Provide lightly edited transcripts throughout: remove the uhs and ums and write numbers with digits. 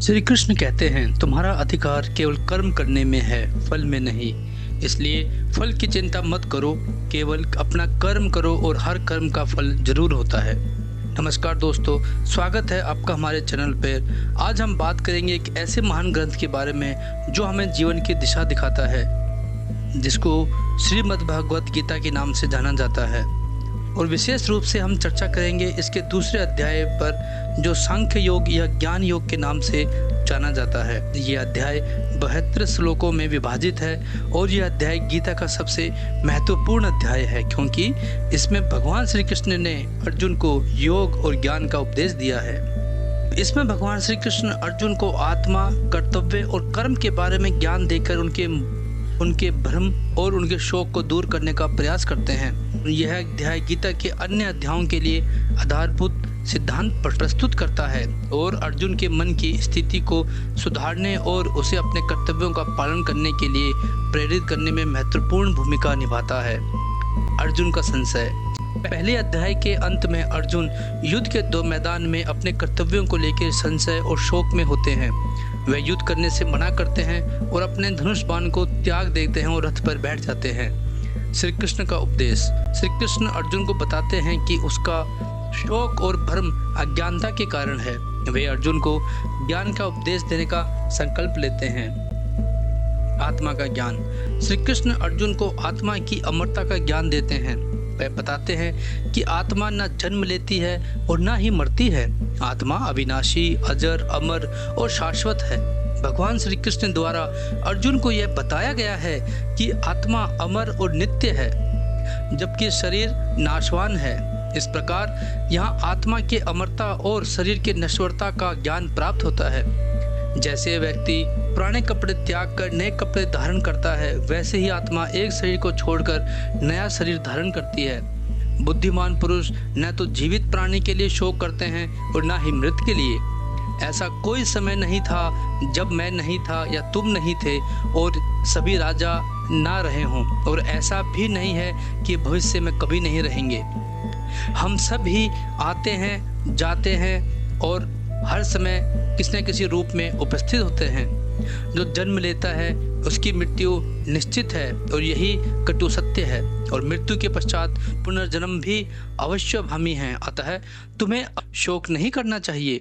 श्री कृष्ण कहते हैं, तुम्हारा अधिकार केवल कर्म करने में है, फल में नहीं। इसलिए फल की चिंता मत करो, केवल अपना कर्म करो और हर कर्म का फल जरूर होता है। नमस्कार दोस्तों, स्वागत है आपका हमारे चैनल पर। आज हम बात करेंगे एक ऐसे महान ग्रंथ के बारे में जो हमें जीवन की दिशा दिखाता है, जिसको श्रीमद् भगवत गीता के नाम से जाना जाता है। और विशेष रूप से हम चर्चा करेंगे इसके दूसरे अध्याय पर, जो सांख्य योग या ज्ञान योग के नाम से जाना जाता है। ये अध्याय 72 श्लोकों में विभाजित है और यह अध्याय गीता का सबसे महत्वपूर्ण अध्याय है, क्योंकि इसमें भगवान श्री कृष्ण ने अर्जुन को योग और ज्ञान का उपदेश दिया है। इसमें भगवान श्री कृष्ण अर्जुन को आत्मा, कर्तव्य और कर्म के बारे में ज्ञान देकर उनके भ्रम और उनके शोक को दूर करने का प्रयास करते हैं। यह अध्याय गीता के अन्य अध्यायों के लिए आधारभूत सिद्धांत प्रस्तुत करता है और अर्जुन के मन की स्थिति को सुधारने और उसे अपने कर्तव्यों का पालन करने के लिए प्रेरित करने में महत्वपूर्ण भूमिका निभाता है। अर्जुन का संशय। पहले अध्याय के अंत में अर्जुन युद्ध के दो मैदान में अपने कर्तव्यों को लेकर संशय और शोक में होते हैं। वे युद्ध करने से मना करते हैं और अपने धनुष बाण को त्याग देते हैं और रथ पर बैठ जाते हैं। श्री कृष्ण का उपदेश। श्री कृष्ण अर्जुन को बताते हैं कि उसका शोक और भ्रम अज्ञानता के कारण है। वे अर्जुन को ज्ञान का उपदेश देने का संकल्प लेते हैं। आत्मा का ज्ञान। श्री कृष्ण अर्जुन को आत्मा की अमरता का ज्ञान देते हैं। वे बताते हैं कि आत्मा न जन्म लेती है और न ही मरती है। आत्मा अविनाशी, अजर, अमर और शाश्वत है। भगवान श्री कृष्ण द्वारा अर्जुन को यह बताया गया है कि आत्मा अमर और नित्य है, जबकि शरीर नाशवान है। इस प्रकार यहाँ आत्मा के अमरता और शरीर के नश्वरता का ज्ञान प्राप्त होता है। जैसे व्यक्ति पुराने कपड़े त्याग कर नए कपड़े धारण करता है, वैसे ही आत्मा एक शरीर को छोड़कर नया शरीर धारण करती है। बुद्धिमान पुरुष न तो जीवित प्राणी के लिए शोक करते हैं और न ही मृत के लिए। ऐसा कोई समय नहीं था जब मैं नहीं था या तुम नहीं थे और सभी राजा ना रहे हों, और ऐसा भी नहीं है कि भविष्य में कभी नहीं रहेंगे। हम सब ही आते हैं, जाते हैं और हर समय किसी न किसी रूप में उपस्थित होते हैं। जो जन्म लेता है उसकी मृत्यु निश्चित है और यही कटु सत्य है, और मृत्यु के पश्चात पुनर्जन्म भी अवश्यभावी है। अतः तुम्हें शोक नहीं करना चाहिए।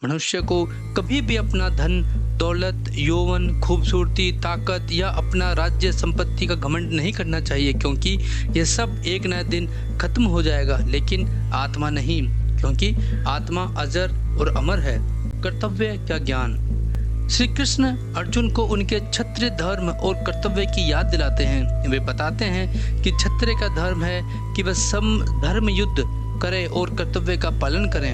मनुष्य को कभी भी अपना धन, दौलत, यौवन, खूबसूरती, ताकत या अपना राज्य संपत्ति का घमंड नहीं करना चाहिए, क्योंकि यह सब एक न दिन खत्म हो जाएगा, लेकिन आत्मा नहीं, क्योंकि आत्मा अजर और अमर है। कर्तव्य का ज्ञान। श्री कृष्ण अर्जुन को उनके क्षत्रिय धर्म और कर्तव्य की याद दिलाते हैं। वे बताते हैं कि क्षत्रिय का धर्म है कि वह समधर्म युद्ध करे और कर्तव्य का पालन करें।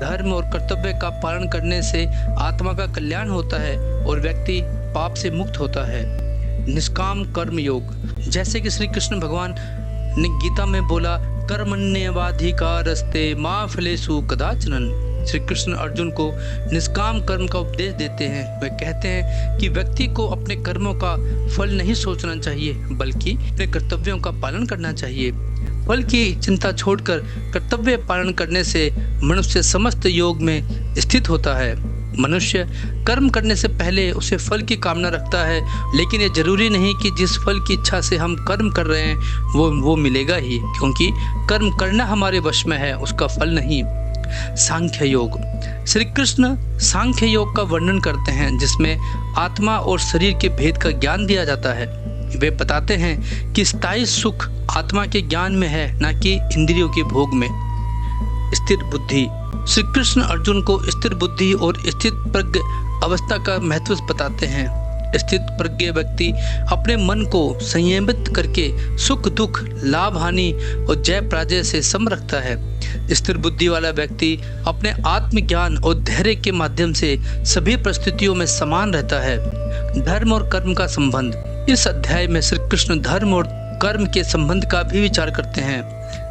धर्म और कर्तव्य का पालन करने से आत्मा का कल्याण होता है और व्यक्ति पाप से मुक्त होता है। निष्काम कर्म योग। जैसे कि श्री कृष्ण भगवान ने गीता में बोला, कर्मण्येवाधिकारस्ते मा फलेषु कदाचन। श्री कृष्ण अर्जुन को निष्काम कर्म का उपदेश देते हैं। वे कहते हैं कि व्यक्ति को अपने कर्मों का फल नहीं सोचना चाहिए, बल्कि अपने कर्तव्यों का पालन करना चाहिए। फल की चिंता छोड़कर कर्तव्य पालन करने से मनुष्य समस्त योग में स्थित होता है। मनुष्य कर्म करने से पहले उसे फल की कामना रखता है, लेकिन ये जरूरी नहीं कि जिस फल की इच्छा से हम कर्म कर रहे हैं वो मिलेगा ही, क्योंकि कर्म करना हमारे वश में है, उसका फल नहीं। सांख्य योग। श्री कृष्ण सांख्य योग का वर्णन करते हैं, जिसमें आत्मा और शरीर के भेद का ज्ञान दिया जाता है। वे बताते हैं कि स्थायी सुख आत्मा के ज्ञान में है, न कि इंद्रियों के भोग में। स्थिर बुद्धि। श्री कृष्ण अर्जुन को स्थिर बुद्धि और स्थित प्रज्ञ अवस्था का महत्व बताते हैं। स्थित प्रज्ञ व्यक्ति अपने मन को संयमित करके सुख दुख, लाभ हानि और जय पराजय से सम रखता है। स्थिर बुद्धि वाला व्यक्ति अपने आत्मज्ञान और धैर्य के माध्यम से सभी परिस्थितियों में समान रहता है। धर्म और कर्म का संबंध। इस अध्याय में श्री कृष्ण धर्म और कर्म के संबंध का भी विचार करते हैं।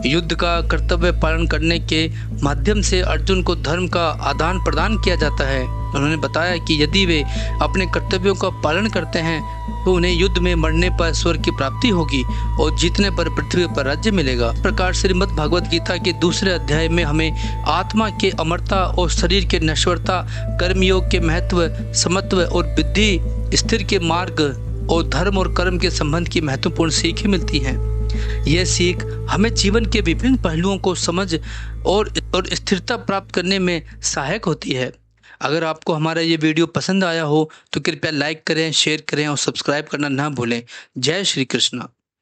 युद्ध का कर्तव्य पालन करने के माध्यम से अर्जुन को धर्म का आदान प्रदान किया जाता है। उन्होंने बताया कि यदि वे अपने कर्तव्यों का पालन करते हैं तो उन्हें युद्ध में मरने पर स्वर्ग की प्राप्ति होगी और जीतने पर पृथ्वी पर राज्य मिलेगा। इस प्रकार श्रीमद् भगवद गीता के दूसरे अध्याय में हमें आत्मा के अमरता और शरीर के नश्वरता, कर्मयोग के महत्व, समत्व और बुद्धि स्थिर के मार्ग और धर्म और कर्म के संबंध की महत्वपूर्ण सीखें मिलती हैं। यह सीख हमें जीवन के विभिन्न पहलुओं को समझ और स्थिरता प्राप्त करने में सहायक होती है। अगर आपको हमारा ये वीडियो पसंद आया हो तो कृपया लाइक करें, शेयर करें और सब्सक्राइब करना ना भूलें। जय श्री कृष्ण।